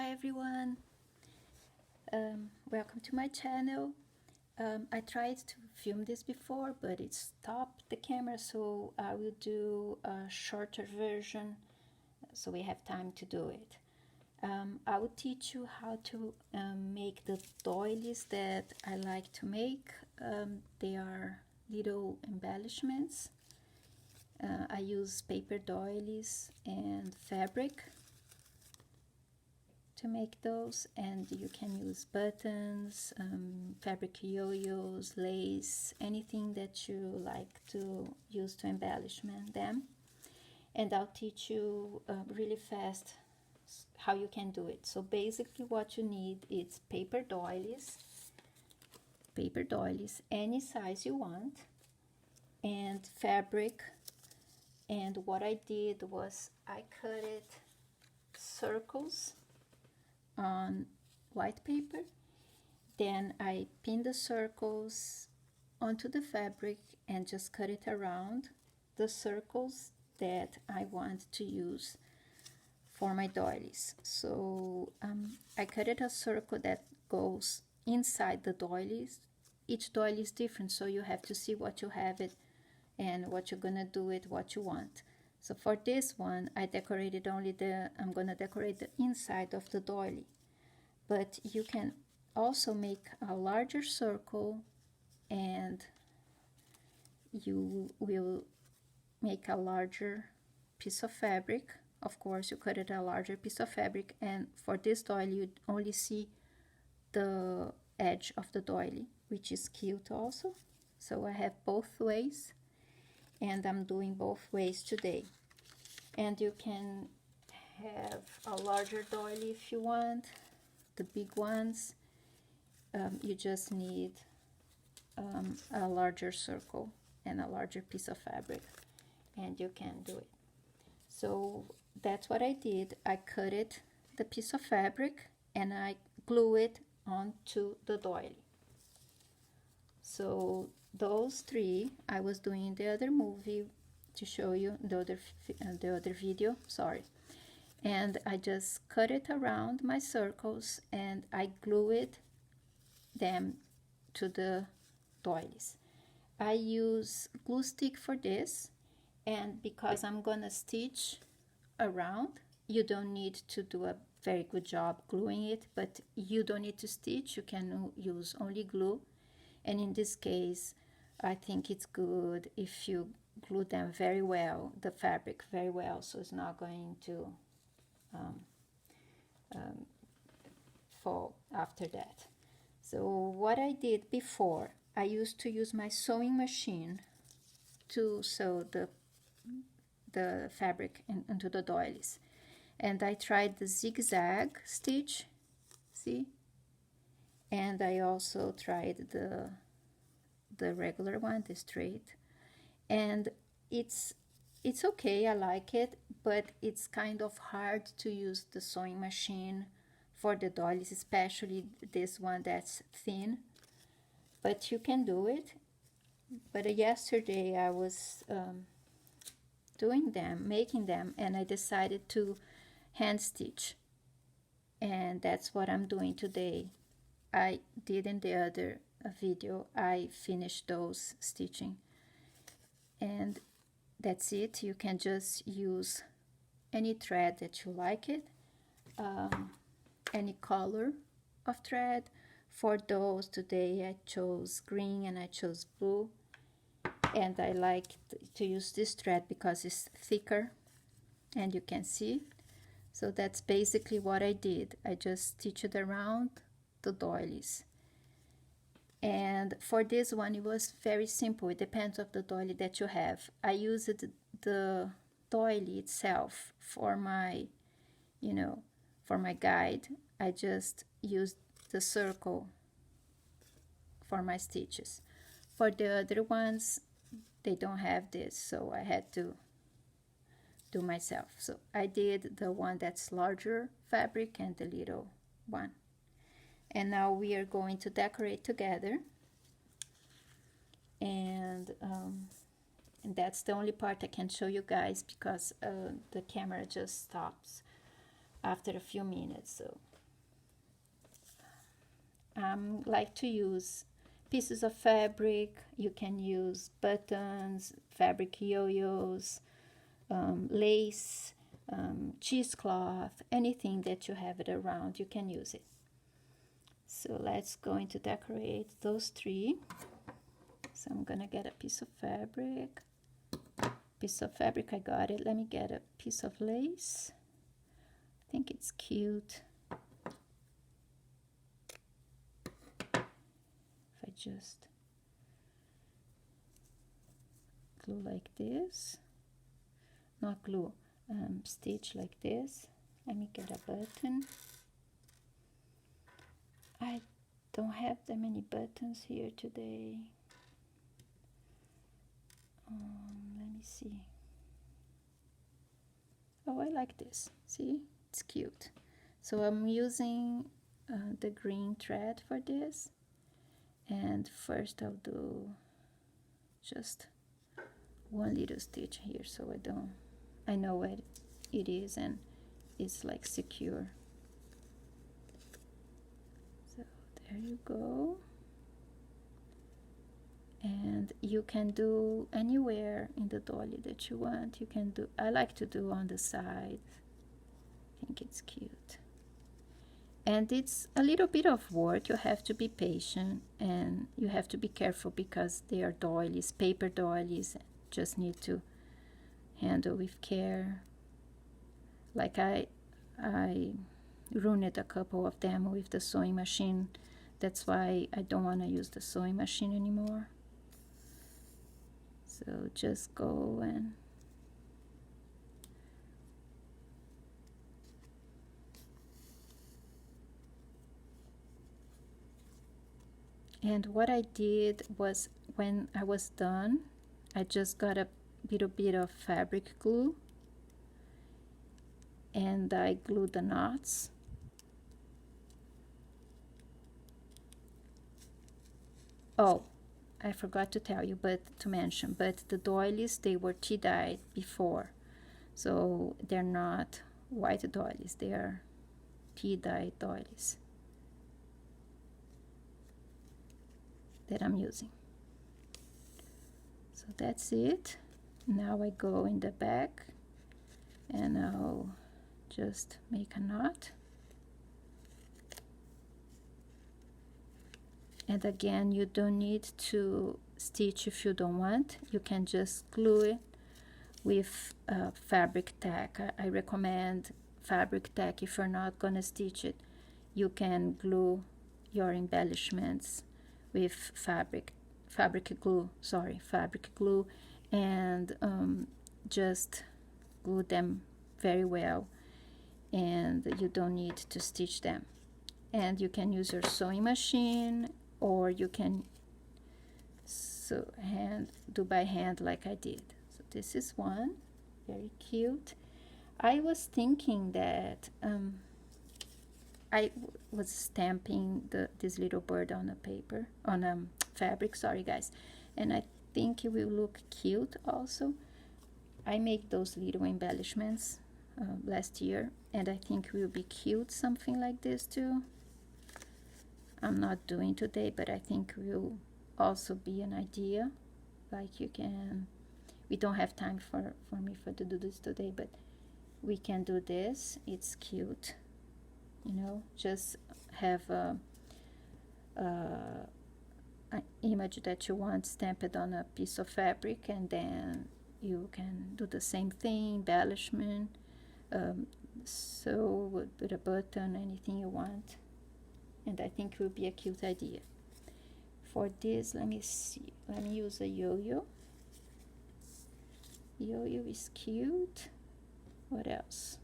Hi everyone, welcome to my channel. I tried to film this before, but it stopped the camera, so I will do a shorter version so we have time to do it. I will teach you how to make the doilies that I like to make. They are little embellishments. I use paper doilies and fabric to make those, and you can use buttons, fabric yo-yos, lace, anything that you like to use to embellishment them. And I'll teach you really fast how you can do it. So basically what you need is paper doilies, any size you want, and fabric. And what I did was I cut it circles on white paper, then I pin the circles onto the fabric and just cut it around the circles that I want to use for my doilies. So I cut it a circle that goes inside the doilies. Each doily is different, so you have to see what you have it and what you're gonna do it, what you want. So for this one, I decorated only I'm gonna decorate the inside of the doily. But you can also make a larger circle and you will make a larger piece of fabric. Of course, you cut it a larger piece of fabric, and for this doily, you only see the edge of the doily, which is cute also. So I have both ways, and I'm doing both ways today. And you can have a larger doily if you want. The big ones, you just need a larger circle and a larger piece of fabric, and you can do it. So that's what I did. I cut it, the piece of fabric, and I glue it onto the doily. So those three I was doing in the other movie to show you, the other video, sorry. And I just cut it around my circles and I glue them to the doilies. I use glue stick for this, and because I'm gonna stitch around, you don't need to do a very good job gluing it, but you don't need to stitch, you can use only glue. And in this case, I think it's good if you glue them very well, the fabric very well, so it's not going to fall after that. So what I did before, I used to use my sewing machine to sew the fabric into the doilies, and I tried the zigzag stitch, see, and I also tried the regular one, the straight, and it's okay, I like it, but it's kind of hard to use the sewing machine for the doilies, especially this one that's thin, but you can do it. But yesterday I was making them, and I decided to hand stitch, and that's what I'm doing today. I did in the other video, I finished those stitching, and that's it. You can just use any thread that you like it, any color of thread. For those today I chose green and I chose blue, and I like to use this thread because it's thicker and you can see. So that's basically what I did. I just stitched around the doilies. And for this one, it was very simple. It depends on the doily that you have. I used the doily itself for my, for my guide. I just used the circle for my stitches. For the other ones, they don't have this, so I had to do myself. So I did the one that's larger fabric and the little one. And now we are going to decorate together, and that's the only part I can show you guys because the camera just stops after a few minutes. So like to use pieces of fabric. You can use buttons, fabric yo-yos, lace, cheesecloth, anything that you have it around, you can use it. So let's go into decorate those three. So I'm gonna get a piece of fabric. I got it. Let me get a piece of lace. I think it's cute. If I just glue like this, not glue, stitch like this. Let me get a button. I don't have that many buttons here today. Let me see. Oh, I like this. See, it's cute. So I'm using the green thread for this, and first I'll do just one little stitch here, so I know where it is and it's like secure. So there you go. And you can do anywhere in the doily that you want. You can do, I like to do on the side. I think it's cute. And it's a little bit of work. You have to be patient and you have to be careful because they are doilies, paper doilies. Just need to handle with care. Like I ruined a couple of them with the sewing machine. That's why I don't want to use the sewing machine anymore. So just go and what I did was, when I was done, I just got a little bit of fabric glue and I glued the knots. Oh, I forgot to tell you, to mention, but the doilies, they were tea-dyed before. So they're not white doilies, they are tea-dyed doilies that I'm using. So that's it. Now I go in the back and I'll just make a knot. And again, you don't need to stitch if you don't want. You can just glue it with fabric tack. I recommend fabric tack. If you're not gonna stitch it, you can glue your embellishments with fabric glue, and just glue them very well, and you don't need to stitch them. And you can use your sewing machine, or you can do by hand like I did. So this is one, very cute. I was thinking that I was stamping this little bird on a paper, on fabric, sorry guys, and I think it will look cute also. I made those little embellishments last year, and I think it will be cute, something like this too. I'm not doing today, but I think will also be an idea. Like you can, we don't have time for me to do this today, but we can do this. It's cute, you know, just have an image that you want stamped on a piece of fabric, and then you can do the same thing, embellishment, sew with a button, anything you want. And I think it will be a cute idea. For this, let me see, let me use a yo-yo. Yo-yo is cute. What else?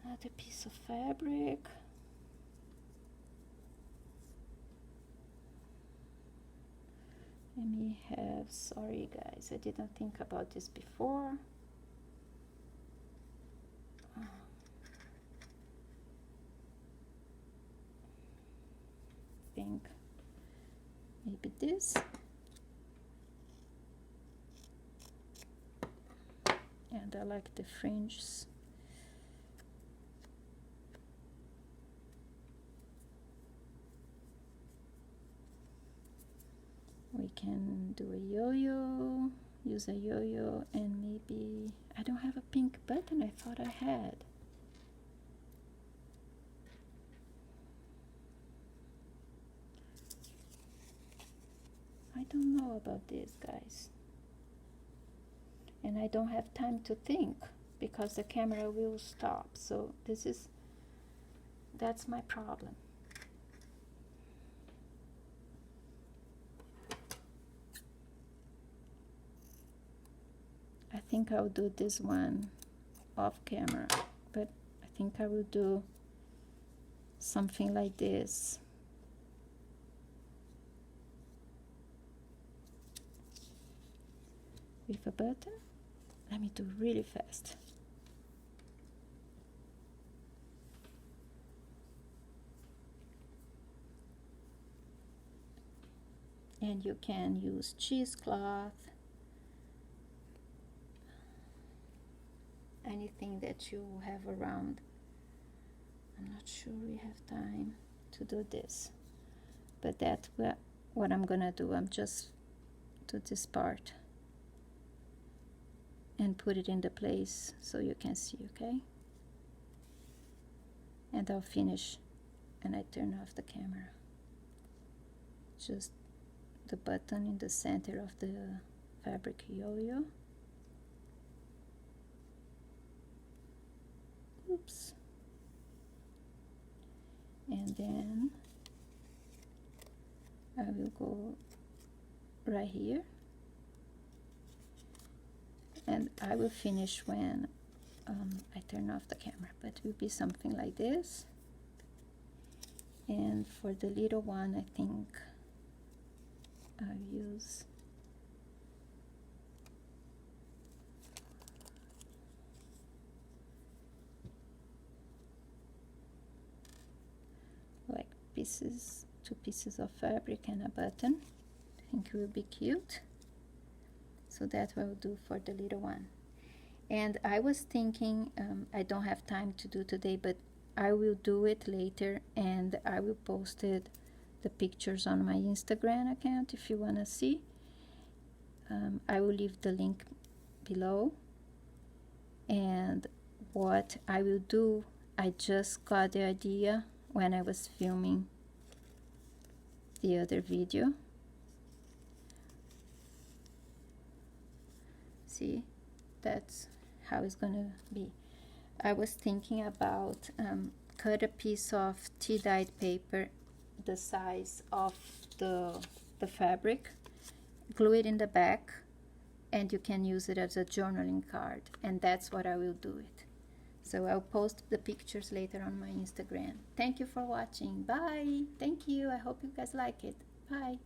Another piece of fabric. Let me have, sorry guys, I didn't think about this before. Think maybe this, and I like the fringes. can do a yo-yo, use a yo-yo, and maybe I don't have a pink button. I thought I had. I don't know about this, guys. And I don't have time to think because the camera will stop. So that's my problem. I think I'll do this one off camera, but I think I will do something like this. With a button. Let me do really fast. And you can use cheesecloth, anything that you have around. I'm not sure we have time to do this, but that's what I'm gonna do. I'm just do this part and put it in the place so you can see, okay? And I'll finish and I turn off the camera. Just the button in the center of the fabric yo-yo. Oops. And then I will go right here, and I will finish when I turn off the camera, but it will be something like this. And for the little one, I think I'll use like pieces, 2 pieces of fabric and a button. I think it will be cute. So that's what I'll do for the little one. And I was thinking, I don't have time to do today, but I will do it later, and I will post it, the pictures on my Instagram account if you want to see. I will leave the link below. And what I will do, I just got the idea when I was filming the other video. See, that's how it's gonna be. I was thinking about cut a piece of tea-dyed paper the size of the fabric, glue it in the back, and you can use it as a journaling card, and that's what I will do it. So I'll post the pictures later on my Instagram. Thank you for watching. Bye. Thank you. I hope you guys like it. Bye.